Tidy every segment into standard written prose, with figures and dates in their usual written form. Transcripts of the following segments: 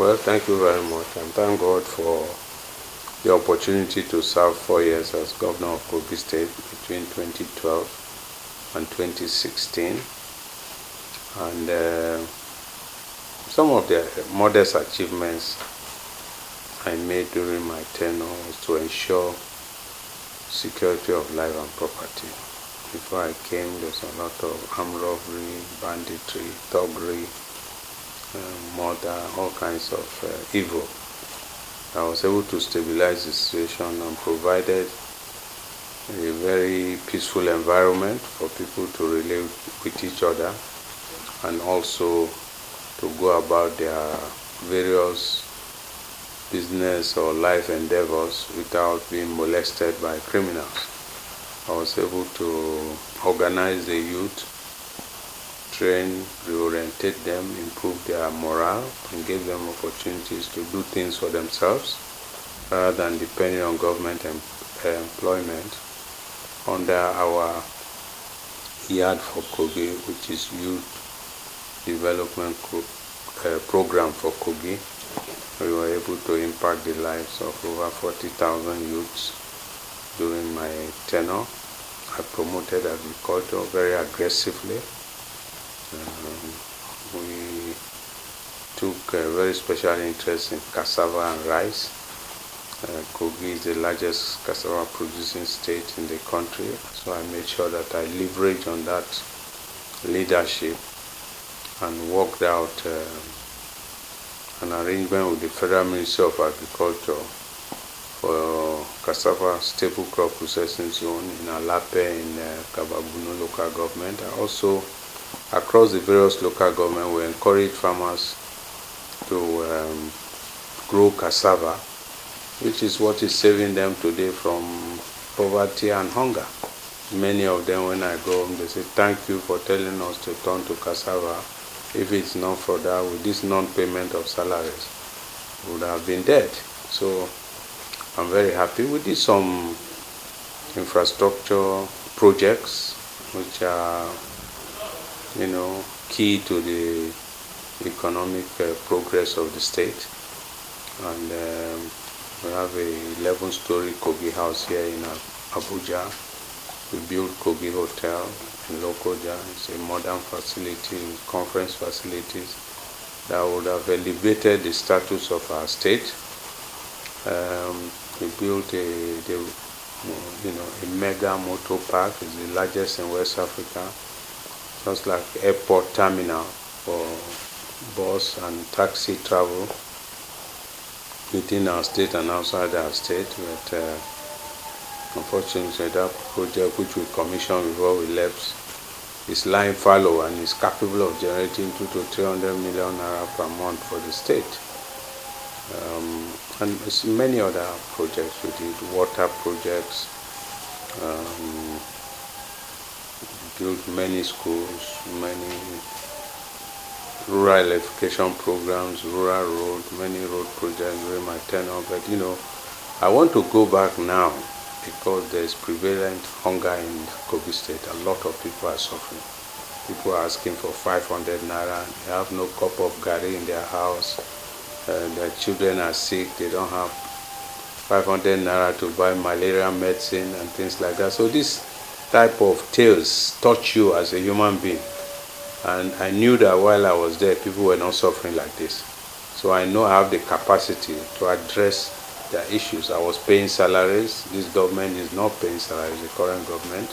Well, thank you very much, and thank God for the opportunity to serve 4 years as governor of Kogi State between 2012 and 2016. And some of the modest achievements I made during my tenure was to ensure security of life and property. Before I came, there's a lot of armed robbery, banditry, thuggery, murder, all kinds of evil. I was able to stabilize the situation and provided a very peaceful environment for people to relate with each other and also to go about their various business or life endeavors without being molested by criminals. I was able to organize the youth, train, reorientate them, improve their morale, and give them opportunities to do things for themselves rather than depending on government employment under our Yard for Kogi, which is Youth Development Program for Kogi. We were able to impact the lives of over 40,000 youths during my tenure. I promoted agriculture very aggressively. We took a very special interest in cassava and rice. Kogi is the largest cassava producing state in the country, so I made sure that I leverage on that leadership and worked out an arrangement with the Federal Ministry of Agriculture for cassava staple crop processing zone in Alape in Kababunu local government. I also, across the various local government, we encourage farmers to grow cassava, which is what is saving them today from poverty and hunger. Many of them, when I go home, they say, "Thank you for telling us to turn to cassava. If it's not for that, with this non-payment of salaries, we would have been dead." So I'm very happy. We did some infrastructure projects which are, key to the economic progress of the state. And we have a 11-story Kogi house here in Abuja. We built Kogi Hotel in Lokoja. It's a modern facility, conference facilities that would have elevated the status of our state. We built a mega motor park. It's the largest in West Africa, just like airport terminal for bus and taxi travel within our state and outside our state. But unfortunately, that project which we commissioned before we left is lying fallow and is capable of generating 200 to 300 million naira per month for the state. And many other projects we did, water projects, built many schools, many rural electrification programs, rural road, many road projects during my tenure. But I want to go back now because there is prevalent hunger in Kogi State. A lot of people are suffering. People are asking for 500 naira. They have no cup of gari in their house. Their children are sick. They don't have 500 naira to buy malaria medicine and things like that. So this type of tales touch you as a human being. And I knew that while I was there, people were not suffering like this. So I know I have the capacity to address their issues. I was paying salaries. This government is not paying salaries, the current government.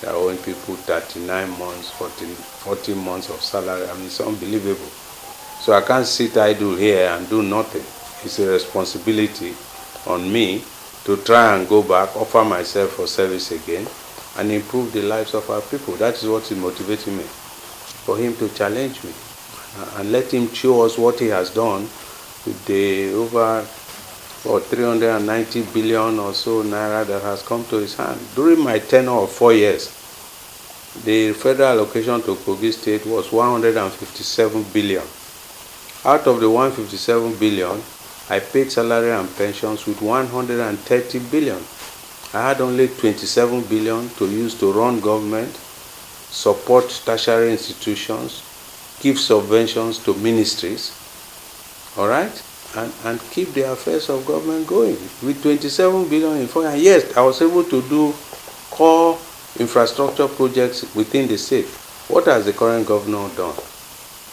They are owing people 39 months, 40 months of salary. I mean, it's unbelievable. So I can't sit idle here and do nothing. It's a responsibility on me to try and go back, offer myself for service again, and improve the lives of our people. That is what is motivating me. For him to challenge me and let him show us what he has done with the over 390 billion or so naira that has come to his hand. During my tenure of 4 years, the federal allocation to Kogi State was 157 billion. Out of the 157 billion, I paid salary and pensions with 130 billion. I had only 27 billion to use to run government, support tertiary institutions, give subventions to ministries, all right, and keep the affairs of government going. With 27 billion in 4 years, yes, I was able to do core infrastructure projects within the state. What has the current governor done?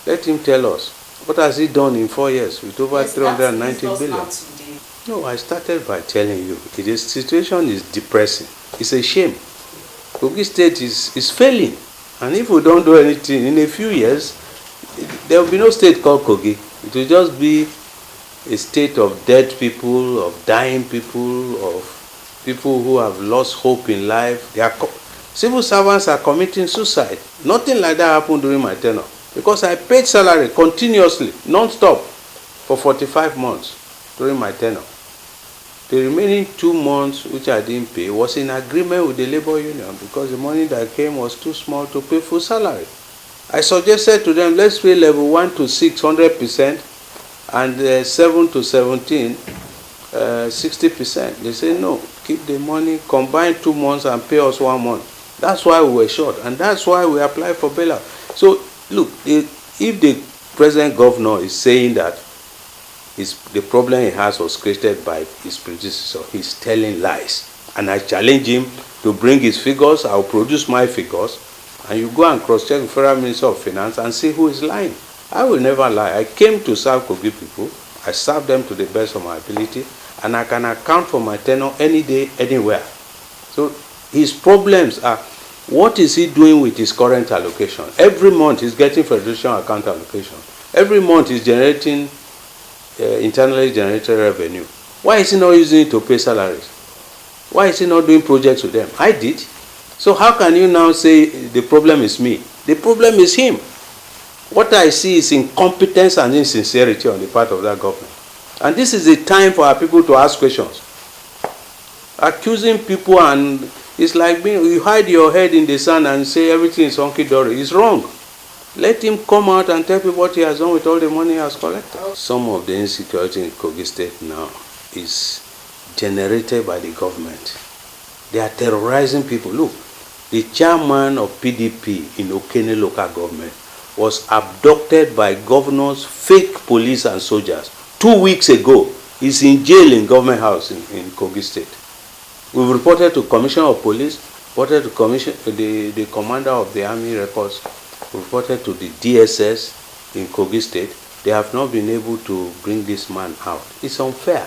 Let him tell us. What has he done in 4 years with over 390 billion? No, I started by telling you, the situation is depressing. It's a shame. Kogi State is failing. And if we don't do anything, in a few years, there will be no state called Kogi. It will just be a state of dead people, of dying people, of people who have lost hope in life. Civil servants are committing suicide. Nothing like that happened during my tenure. Because I paid salary continuously, non-stop, for 45 months during my tenure. The remaining 2 months which I didn't pay was in agreement with the labor union because the money that came was too small to pay full salary. I suggested to them, let's pay level 1 to 6, 100%, and 7 to 17, 60%. They say, no, keep the money, combine 2 months and pay us 1 month. That's why we were short, and that's why we applied for bailout. So, look, if the present governor is saying that the problem he has was created by his predecessor, he's telling lies. And I challenge him to bring his figures. I'll produce my figures, and you go and cross-check the Federal Minister of Finance and see who is lying. I will never lie. I came to serve Kogi people. I served them to the best of my ability, and I can account for my tenure any day, anywhere. So his problems are, what is he doing with his current allocation? Every month he's getting federation account allocation. Every month he's generating internally generated revenue. Why is he not using it to pay salaries? Why is he not doing projects with them? I did. So how can you now say the problem is me? The problem is him. What I see is incompetence and insincerity on the part of that government. And this is the time for our people to ask questions. Accusing people, and it's like you hide your head in the sand and say everything is hunky-dory. It's wrong. Let him come out and tell people what he has done with all the money he has collected. Some of the insecurity in Kogi State now is generated by the government. They are terrorizing people. Look, the chairman of PDP in Okene local government was abducted by governors, fake police and soldiers. 2 weeks ago, he's in jail in government house in Kogi State. We've reported to Commissioner of Police, reported to the commander of the Army Records, reported to the DSS in Kogi State. They have not been able to bring this man out. It's unfair.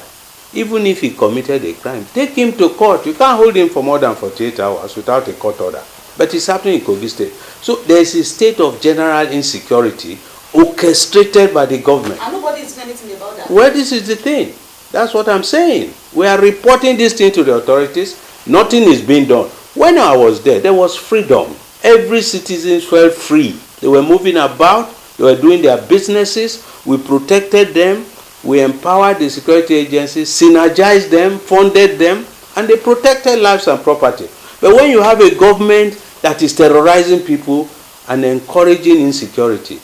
Even if he committed a crime, take him to court. You can't hold him for more than 48 hours without a court order. But it's happening in Kogi State. So there is a state of general insecurity orchestrated by the government. And nobody is doing anything about that. Well, this is the thing. That's what I'm saying. We are reporting this thing to the authorities. Nothing is being done. When I was there was freedom. Every citizen felt free. They were moving about. They were doing their businesses. We protected them. We empowered the security agencies, synergized them, funded them, and they protected lives and property. But when you have a government that is terrorizing people and encouraging insecurity,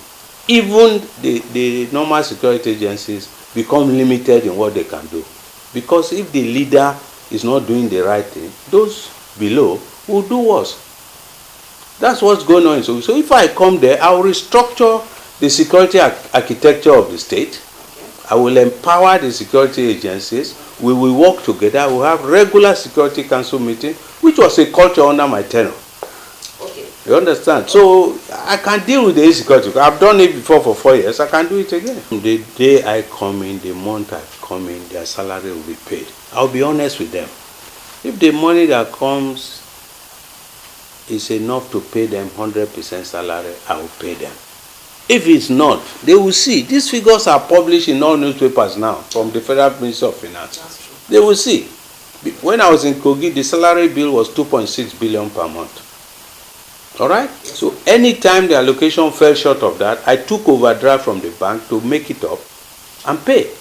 even the normal security agencies become limited in what they can do. Because if the leader is not doing the right thing, those below will do worse. That's what's going on. So if I come there, I will restructure the security architecture of the state. I will empower the security agencies. We will work together. We will have regular security council meeting, which was a culture under my tenure. Okay. You understand? So I can deal with the insecurity. I've done it before for 4 years. I can do it again. The day I come in, the month I come in, their salary will be paid. I'll be honest with them. If the money that comes is enough to pay them 100% salary, I will pay them. If it's not, they will see. These figures are published in all newspapers now from the Federal Ministry of Finance. That's true. They will see. When I was in Kogi, the salary bill was 2.6 billion per month. All right? So anytime the allocation fell short of that, I took overdraft from the bank to make it up and pay.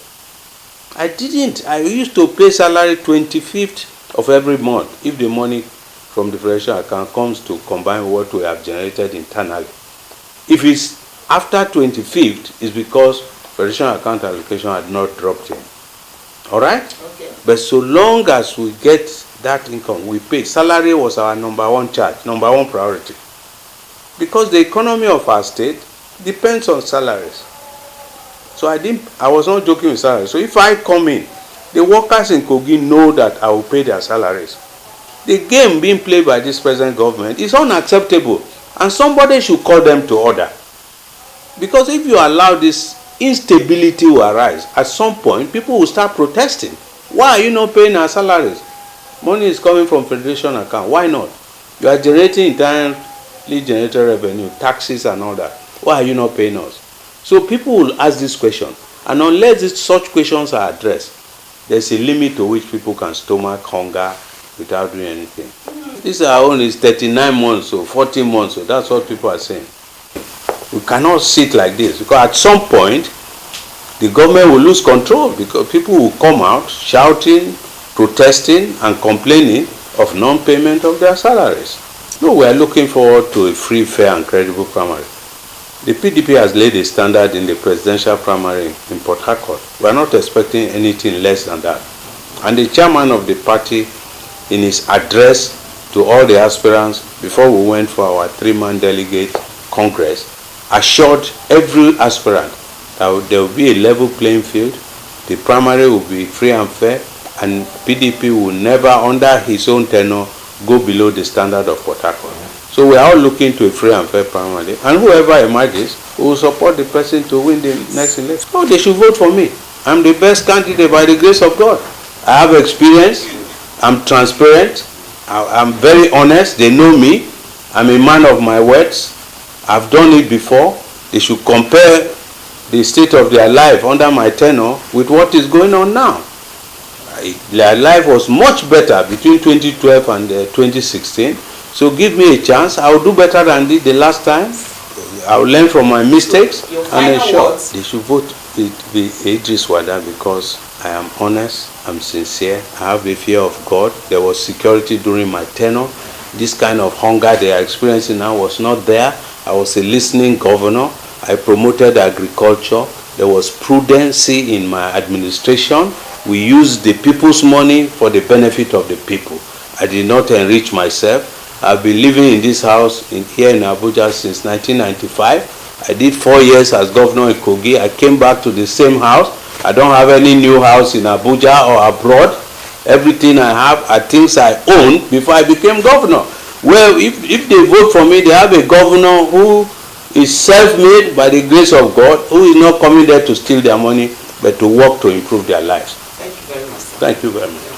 I didn't. I used to pay salary 25th of every month if the money from the federation account comes to combine what we have generated internally. If it's after 25th, it's because federation account allocation had not dropped in. All right? Okay. But so long as we get that income, we pay. Salary was our number one charge, number one priority. Because the economy of our state depends on salaries. So I was not joking with salary. So if I come in, the workers in Kogi know that I will pay their salaries. The game being played by this present government is unacceptable, and somebody should call them to order. Because if you allow this, instability will arise. At some point, people will start protesting. Why are you not paying our salaries? Money is coming from Federation account. Why not? You are generating internally generated revenue, taxes and all that. Why are you not paying us? So people will ask this question. And unless such questions are addressed, there's a limit to which people can stomach hunger without doing anything. This our own is 39 months or 40 months. So that's what people are saying. We cannot sit like this, because at some point, the government will lose control, because people will come out shouting, protesting and complaining of non-payment of their salaries. No, we are looking forward to a free, fair and credible primary. The PDP has laid a standard in the presidential primary in Port Harcourt. We are not expecting anything less than that. And the chairman of the party, in his address to all the aspirants before we went for our 3-man delegate congress, assured every aspirant that there will be a level playing field, the primary will be free and fair, and PDP will never, under his own tenure, go below the standard of Port Harcourt. So we are all looking to a free and fair primary, and whoever emerges, we will support the person to win the next election. Oh, they should vote for me. I'm the best candidate by the grace of God. I have experience, I'm transparent, I'm very honest, they know me, I'm a man of my words, I've done it before. They should compare the state of their life under my tenure with what is going on now. Their life was much better between 2012 and 2016. So give me a chance. I will do better than the last time. I will learn from my mistakes. And ensure they should vote with Idris Wada, because I am honest, I'm sincere, I have a fear of God. There was security during my tenure. This kind of hunger they are experiencing now was not there. I was a listening governor. I promoted agriculture. There was prudency in my administration. We used the people's money for the benefit of the people. I did not enrich myself. I've been living in this house here in Abuja since 1995. I did 4 years as governor in Kogi. I came back to the same house. I don't have any new house in Abuja or abroad. Everything I have are things I owned before I became governor. Well, if they vote for me, they have a governor who is self-made by the grace of God, who is not coming there to steal their money, but to work to improve their lives. Thank you very much. Thank you very much.